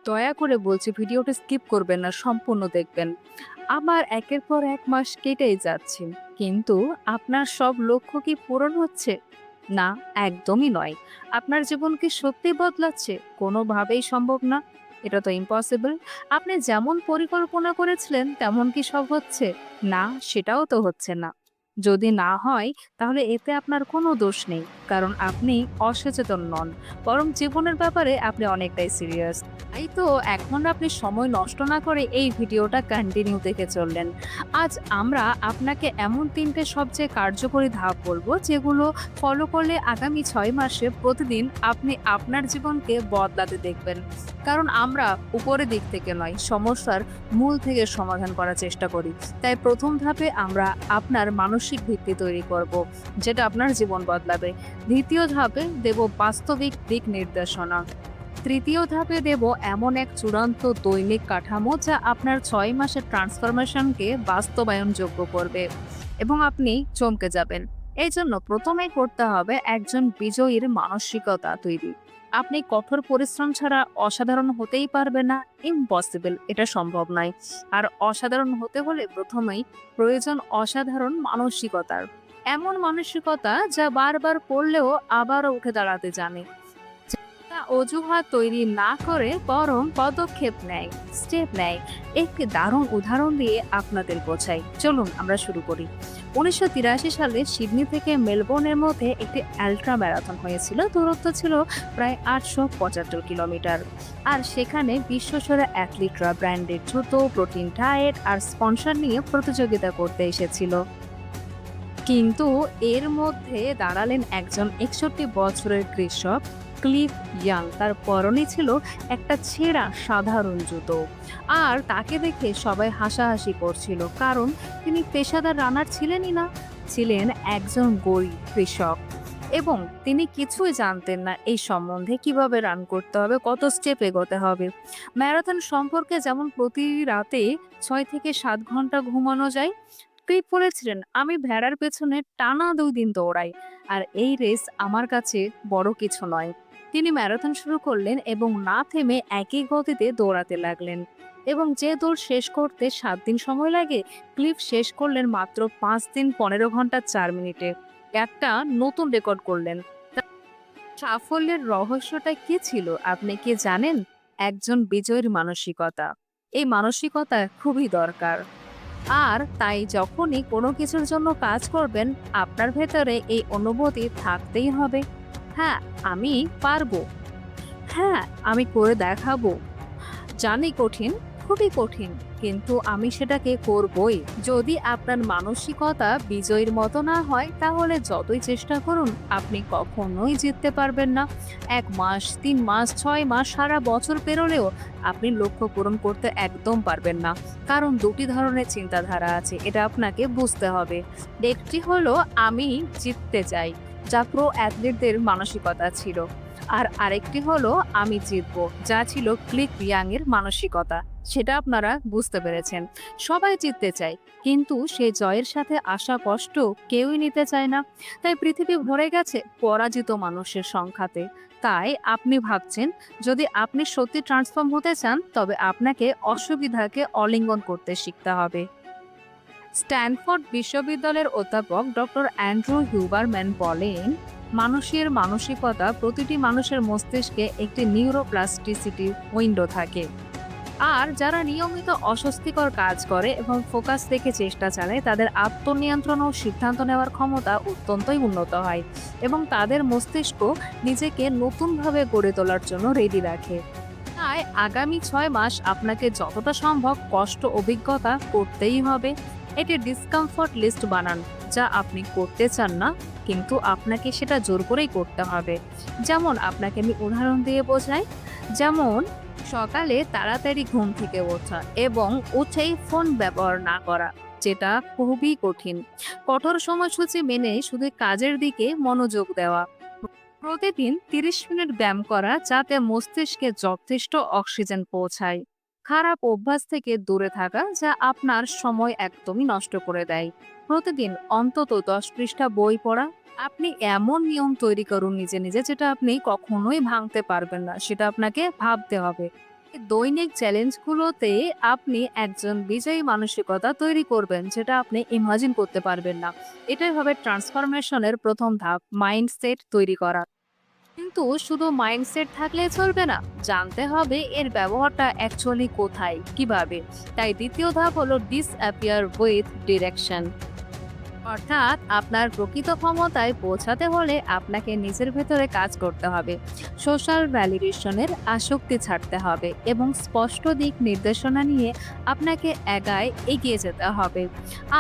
দয়া করে বলছি ভিডিওটা স্কিপ করবেন না, সম্পূর্ণ দেখবেন। আমার একের পর এক মাস কেটেই যাচ্ছে। কিন্তু আপনার সব লক্ষ্য কি পূরণ হচ্ছে? না, একদমই নয়। আপনার জীবন কি সত্যিই বদলাচ্ছে? কোনোভাবেই সম্ভব না। এটা তো ইম্পসিবল। আপনি যেমন পরিকল্পনা করেছিলেন তেমন কি সব হচ্ছে? না, সেটাও তো হচ্ছে না। যদি না হয় তাহলে এতে আপনার কোনো দোষ নেই। কারণ আপনি অসচেতন নন। বরং জীবনের ব্যাপারে আপনি অনেকটাই সিরিয়াস। তাই তো এখন আপনি সময় নষ্ট না করে এই ভিডিওটা কন্টিনিউ দেখে চললেন। আজ আমরা আপনাকে এমন ৩ টে সবচেয়ে কার্যকরী ধাপ বলবো যেগুলো ফলো করলে আগামী ৬ মাসে প্রতিদিন আপনি আপনার জীবনকে বদলাতে দেখবেন। কারণ আমরা উপরের দিক থেকে নয়, সমস্যার মূল থেকে সমাধান করার চেষ্টা করি। তাই ১ম ধাপে আমরা আপনার মানসিক ভিত্তি তৈরি করব, যেটা আপনার জীবন বদলাবে। ২য় ধাপে দেব বাস্তবিক দিক নির্দেশনা। ৩য় ধাপে দেব এমন এক চূড়ান্ত দৈনিক কাঠামো যা আপনার ৬ মাসের ট্রান্সফরমেশনকে বাস্তবায়নযোগ্য করবে এবং আপনি চমকে যাবেন। এই জন্য প্রথমেই করতে হবে একজন বিজয়ীর মানসিকতা তৈরি। আপনি কঠোর পরিশ্রম ছাড়া অসাধারণ হতেই পারবে না, ইম্পসিবল, এটা সম্ভব নয়। আর অসাধারণ হতে হলে প্রথমেই প্রয়োজন অসাধারণ মানসিকতার। এমন মানসিকতা যা বারবার পড়লেও আবারও উঠে দাঁড়াতে জানে, অজুহাত তৈরি না করে বরং পদক্ষেপ নেয়, স্টেপ নেয়। একটি দারুণ উদাহরণ দিয়ে আপনাদের বোঝাই, চলুন আমরা শুরু করি। ১৯৮৩ সালে সিডনি থেকে মেলবোর্নের মধ্যে একটি আল্ট্রা ম্যারাথন হয়েছিল। দূরত্ব ছিল প্রায় ৮৭৫ কিলোমিটার। আর সেখানে বিশ্বসেরা অ্যাথলিটরা ব্র্যান্ডেড জুতো, প্রোটিন ডায়েট আর স্পন্সর নিয়ে প্রতিযোগিতা করতে এসেছিল। কিন্তু এর মধ্যে দাঁড়ালেন একজন ৬১ বছরের কৃষক, ক্লিফ ইয়াং। তার পরনে ছিল একটা ছেঁড়া সাধারণ জুতো। আর তাকে দেখে সবাই হাসাহাসি করছিল, কারণ তিনি পেশাদার রানার ছিলেনই না, ছিলেন একজন গরিব কৃষক। এবং তিনি কিছুই জানতেন না এই সম্বন্ধে, কিভাবে রান করতে হবে, কত স্টেপ এগোতে হবে। ম্যারাথন সম্পর্কে যেমন প্রতি রাতে ৬ থেকে ৭ ঘন্টা ঘুমানো যায়, ক্লিপ বলেছিলেন, আমি ভেড়ার পেছনে টানা ২ দিন দৌড়াই, আর এই রেস আমার কাছে বড় কিছু নয়। তিনি ম্যারাথন শুরু করলেন এবং না থেমে একই গতিতে দৌড়াতে লাগলেন। এবং যে দৌড় শেষ করতে ৭ দিন সময় লাগে, ক্লিপ শেষ করলেন মাত্র ৫ দিন ১৫ ঘন্টা ৪ মিনিটে। একটা নতুন রেকর্ড করলেন। তার সাফল্যের রহস্যটা কি ছিল আপনি কি জানেন? একজন বিজয়ীর মানসিকতা। এই মানসিকতা খুবই দরকার। আর তাই যখনই কোনো কিছুর জন্য কাজ করবেন, আপনার ভেতরে এই অনুভূতি থাকতেই হবে, হ্যাঁ, আমি পারবো। হ্যাঁ, আমি করে দেখাবো। জানি কঠিন, খুবই কঠিন, কিন্তু আমি সেটাকে করবই। যদি আপনার মানসিকতা বিজয়ীর মতো না হয়, তাহলে যতই চেষ্টা করুন আপনি কখনোই জিততে পারবেন না। ১ মাস, ৩ মাস, ৬ মাস, সারা বছর পেরোলেও আপনি লক্ষ্য পূরণ করতে একদম পারবেন না। কারণ দুটি ধরনের চিন্তাধারা আছে, এটা আপনাকে বুঝতে হবে। একটি হলো আমি জিততে চাই, যা প্রো অ্যাথলিটদের মানসিকতা ছিল। আর আরেকটি হলো আমি জিতবো, যা ছিল ক্লিক ইয়াং এর মানসিকতা। সেটা আপনারা বুঝতে পেরেছেন। সবাই জিততে চায়, কিন্তু সেই জয়ের সাথে আসা কষ্ট কেউই নিতে চায় না। তাই পৃথিবী ভরে গেছে পরাজিত মানুষের সংখ্যাতে। তাই আপনি ভাবছেন, যদি আপনি সত্যি ট্রান্সফর্ম হতে চান, তবে আপনাকে অসুবিধাকে অলিঙ্গন করতে শিখতে হবে। স্ট্যানফোর্ড বিশ্ববিদ্যালয়ের অধ্যাপক ডক্টর অ্যান্ড্রু হিউবারম্যান বলেন, মানুষের মানসিকতা, প্রতিটি মানুষের মস্তিষ্কে একটি নিউরোপ্লাস্টিসিটি উইন্ডো থাকে। আর যারা নিয়মিত অস্বস্তিকর কাজ করে এবং ফোকাস রেখে চেষ্টা চালায়, তাদের আত্মনিয়ন্ত্রণ ও সিদ্ধান্ত নেওয়ার ক্ষমতা অত্যন্তই উন্নত হয় এবং তাদের মস্তিষ্ক নিজেকে নতুনভাবে গড়ে তোলার জন্য রেডি রাখে। তাই আগামী ৬ মাস আপনাকে যতটা সম্ভব কষ্ট অভিজ্ঞতা করতেই হবে। এটি ডিসকমফর্ট লিস্ট বানান, যা আপনি করতে চান না, কিন্তু আপনাকে সেটা জোর করেই করতে হবে। যেমন আপনাকে আমি উদাহরণ দিয়ে বোঝাই। যেমন সকালে তাড়াতাড়ি ঘুম থেকে ওঠা এবং উঠেই ফোন ব্যবহার না করা, যেটা খুবই কঠিন। কঠোর সময়সূচি মেনে শুধু কাজের দিকে মনোযোগ দেওয়া। প্রতিদিন ৩০ মিনিট ব্যায়াম করা, যাতে মস্তিষ্কে যথেষ্ট অক্সিজেন পৌঁছায়। খারাপ অভ্যাস থেকে দূরে থাকা, যা আপনার সময় একদমই নষ্ট করে দেয়। প্রতিদিন অন্তত ১০ পৃষ্ঠা বই পড়া। আপনি এমন নিয়ম তৈরি করুন নিজে নিজে, যেটা আপনি কখনোই ভাঙতে পারবেন না, সেটা আপনাকে ভাবতে হবে। এই দৈনিক চ্যালেঞ্জগুলোতে আপনি একজন বিজয়ী মানসিকতা তৈরি করবেন, যেটা আপনি ইমাজিন করতে পারবেন না। এটাই হবে ট্রান্সফরমেশনের প্রথম ধাপ, মাইন্ডসেট তৈরি করা। কিন্তু শুধু মাইন্ডসেট থাকলে চলবে না, জানতে হবে এর ব্যবহারটা অ্যাকচুয়ালি কোথায়, কিভাবে। তাই দ্বিতীয় ধাপ হলো ডিসঅ্যাপিয়ার উইথ ডিরেকশন। অর্থাৎ আপনার প্রকৃত ক্ষমতায় পৌঁছাতে হলে আপনাকে নিজের ভেতরে কাজ করতে হবে, সোশ্যাল ভ্যালিডেশনের আসক্তি ছাড়তে হবে এবং স্পষ্ট দিক নির্দেশনা নিয়ে আপনাকে এগিয়ে যেতে হবে।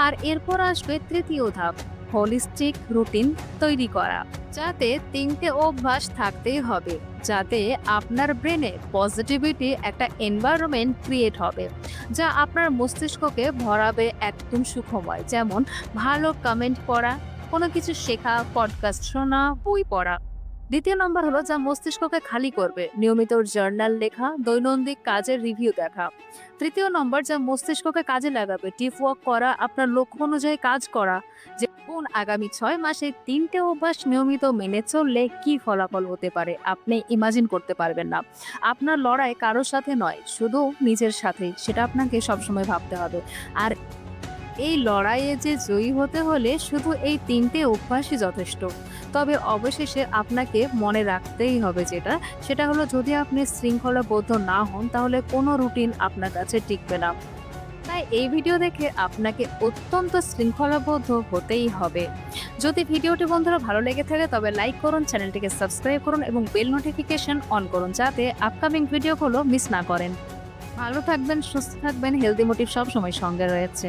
আর এরপর আসবে তৃতীয় ধাপ, হোলিস্টিক রুটিন তৈরি করা, যাতে তিনটে অভ্যাস থাকতেই হবে, যাতে আপনার ব্রেনে পজিটিভিটি একটা এনভায়রনমেন্ট ক্রিয়েট হবে, যা আপনার মস্তিষ্ককে ভরাবে একদম সুখময়। যেমন ভালো কমেন্ট পড়া, কোনো কিছু শেখা, পডকাস্ট শোনা, বই পড়া। দ্বিতীয় নম্বর হলো যা মস্তিষ্ককে খালি করবে, নিয়মিত জার্নাল লেখা, দৈনন্দিন কাজের রিভিউ দেখা। তৃতীয় নম্বর যা মস্তিষ্ককে কাজে লাগাবে, ডিপ ওয়ার্ক করা, আপনার লক্ষ্য অনুযায়ী কাজ করা। যে কোন আগামী 6 মাসে 3টে অভ্যাস নিয়মিত মেনে চললে কি ফলাফল হতে পারে আপনি ইমাজিন করতে পারবেন না। আপনার লড়াই কারোর সাথে নয়, শুধু নিজের সাথেই, সেটা আপনাকে সবসময় ভাবতে হবে। আর এই লড়াইয়ে যে জয়ী হতে হলে শুধু এই 3টে অভ্যাসই যথেষ্ট। তবে অবশেষে আপনাকে মনে রাখতেই হবে সেটা হলো যদি আপনি শৃঙ্খলাবদ্ধ না হন তাহলে কোনো রুটিন আপনার কাছে টিকবে না। তাই এই ভিডিও দেখে আপনাকে অত্যন্ত শৃঙ্খলাবদ্ধ হতেই হবে। যদি ভিডিওটি বন্ধুরা ভালো লেগে থাকে তবে লাইক করুন, চ্যানেলটিকে সাবস্ক্রাইব করুন এবং বেল নোটিফিকেশন অন করুন, যাতে আপকামিং ভিডিওগুলো মিস না করেন। ভালো থাকবেন, সুস্থ থাকবেন, হেলদি মোটিভ সব সময় সঙ্গে রয়েছে।